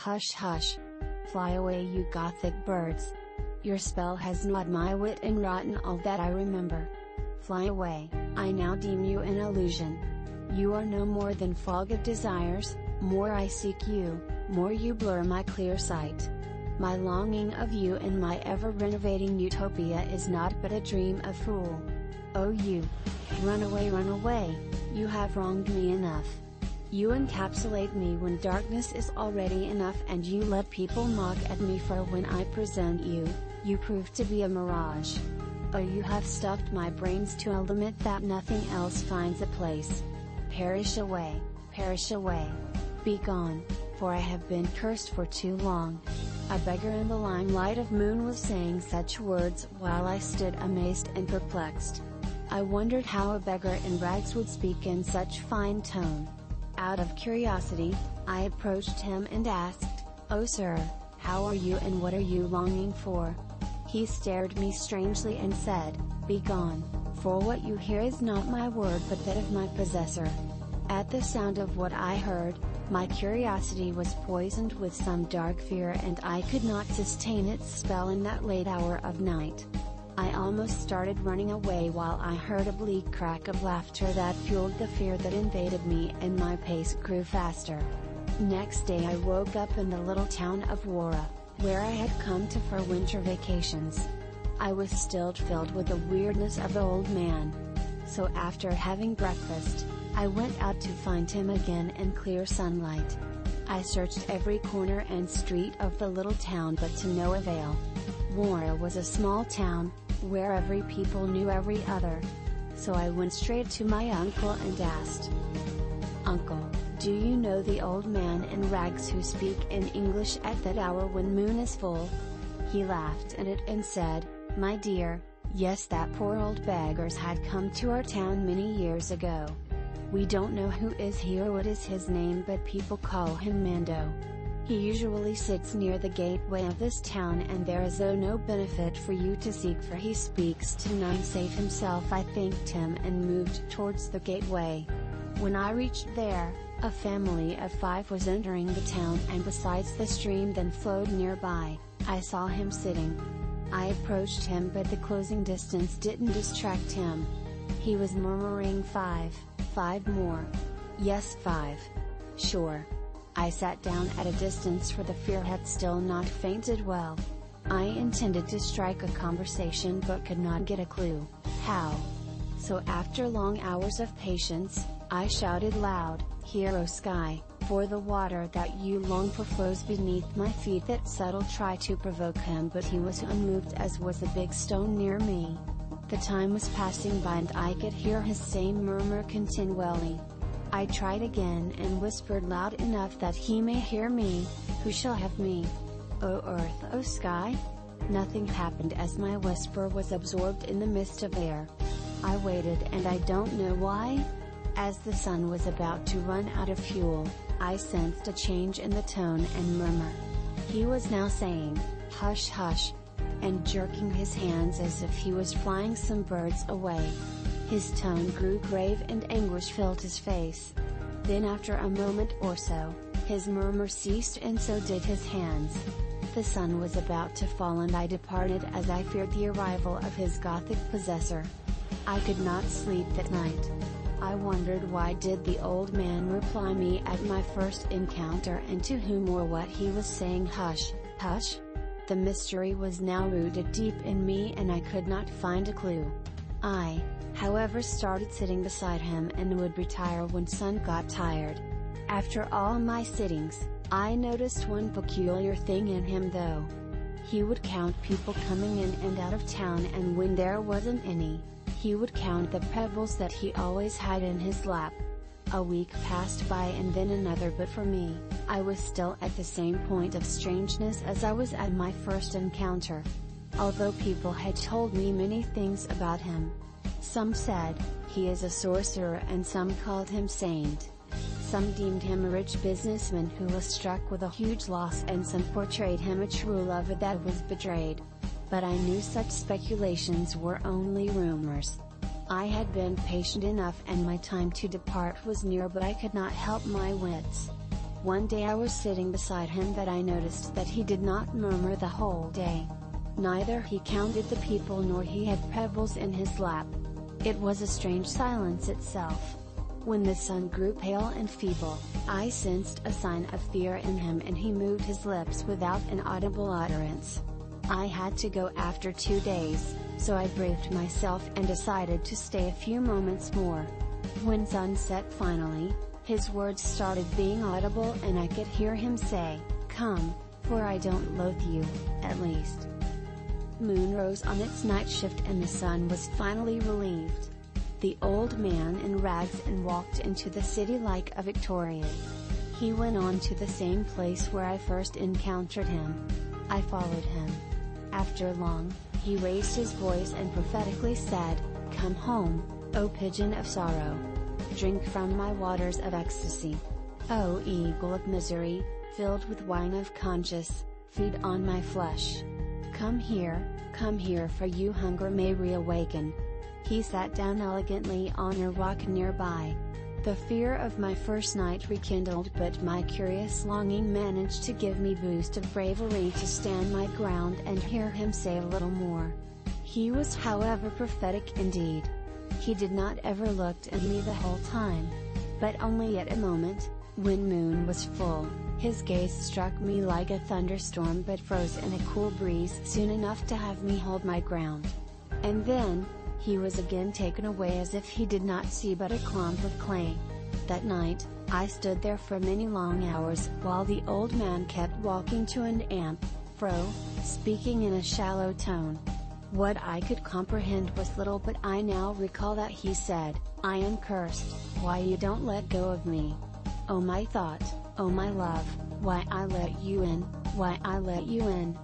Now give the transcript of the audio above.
Hush hush. Fly away, you Gothic birds. Your spell has gnawed my wit and rotten all that I remember. Fly away, I now deem you an illusion. You are no more than fog of desires, more I seek you, more you blur my clear sight. My longing of you and my ever-renovating utopia is naught but a dream of fool. Oh you! Run away, you have wronged me enough. You encapsulate me when darkness is already enough, and you let people mock at me, for when I present you, you prove to be a mirage. Oh, you have stuffed my brains to a limit that nothing else finds a place. Perish away, be gone, for I have been cursed for too long. A beggar in the limelight of moon was saying such words while I stood amazed and perplexed. I wondered how a beggar in rags would speak in such fine tone. Out of curiosity, I approached him and asked, "Oh sir, how are you and what are you longing for?" He stared me strangely and said, "Be gone, for what you hear is not my word but that of my possessor." At the sound of what I heard, my curiosity was poisoned with some dark fear, and I could not sustain its spell in that late hour of night. I almost started running away while I heard a bleak crack of laughter that fueled the fear that invaded me, and my pace grew faster. Next day I woke up in the little town of Warrah, where I had come to for winter vacations. I was still filled with the weirdness of the old man. So after having breakfast, I went out to find him again in clear sunlight. I searched every corner and street of the little town, but to no avail. Warrah was a small town, where every people knew every other. So I went straight to my uncle and asked, "Uncle, do you know the old man in rags who speak in English at that hour when moon is full?" He laughed at it and said, "My dear, yes, that poor old beggar's had come to our town many years ago. We don't know who is he or what is his name, but people call him Maandhho. He usually sits near the gateway of this town, and there is no benefit for you to seek, for he speaks to none save himself." I thanked him and moved towards the gateway. When I reached there, a family of 5 was entering the town, and besides the stream that flowed nearby, I saw him sitting. I approached him, but the closing distance didn't distract him. He was murmuring, five more. Yes, 5. Sure. I sat down at a distance, for the fear had still not fainted well. I intended to strike a conversation but could not get a clue, how. So after long hours of patience, I shouted loud, "Hear, O sky, for the water that you long for flows beneath my feet." That subtle try to provoke him, but he was unmoved, as was a big stone near me. The time was passing by and I could hear his same murmur continually. I tried again and whispered loud enough that he may hear me, "Who shall have me? O earth, O sky?" Nothing happened, as my whisper was absorbed in the mist of air. I waited, and I don't know why. As the sun was about to run out of fuel, I sensed a change in the tone and murmur. He was now saying, "Hush hush," and jerking his hands as if he was flying some birds away. His tone grew grave and anguish filled his face. Then after a moment or so, his murmur ceased, and so did his hands. The sun was about to fall, and I departed, as I feared the arrival of his Gothic possessor. I could not sleep that night. I wondered why did the old man reply me at my first encounter, and to whom or what he was saying hush, hush? The mystery was now rooted deep in me, and I could not find a clue. I, however, started sitting beside him and would retire when sun got tired. After all my sittings, I noticed one peculiar thing in him though. He would count people coming in and out of town, and when there wasn't any, he would count the pebbles that he always had in his lap. A week passed by and then another, but for me, I was still at the same point of strangeness as I was at my first encounter. Although people had told me many things about him. Some said, he is a sorcerer, and some called him saint. Some deemed him a rich businessman who was struck with a huge loss, and some portrayed him a true lover that was betrayed. But I knew such speculations were only rumors. I had been patient enough, and my time to depart was near, but I could not help my wits. One day I was sitting beside him that I noticed that he did not murmur the whole day. Neither he counted the people nor he had pebbles in his lap. It was a strange silence itself. When the sun grew pale and feeble, I sensed a sign of fear in him and he moved his lips without an audible utterance. I had to go after 2 days, so I braved myself and decided to stay a few moments more. When sunset finally, his words started being audible and I could hear him say, "Come, for I don't loathe you, at least." Moon rose on its night shift and the sun was finally relieved. The old man in rags and walked into the city like a Victorian. He went on to the same place where I first encountered him. I followed him. After long, he raised his voice and prophetically said, "Come home, O pigeon of sorrow. Drink from my waters of ecstasy. O eagle of misery, filled with wine of conscience, feed on my flesh. Come here for you hunger may reawaken." He sat down elegantly on a rock nearby. The fear of my first night rekindled, but my curious longing managed to give me boost of bravery to stand my ground and hear him say a little more. He was however prophetic indeed. He did not ever looked at me the whole time. But only at a moment, when moon was full, his gaze struck me like a thunderstorm but froze in a cool breeze soon enough to have me hold my ground. And then, he was again taken away as if he did not see but a clump of clay. That night, I stood there for many long hours while the old man kept walking to and fro, speaking in a shallow tone. What I could comprehend was little, but I now recall that he said, "I am cursed, why you don't let go of me. Oh my thought, oh my love, why I let you in, why I let you in."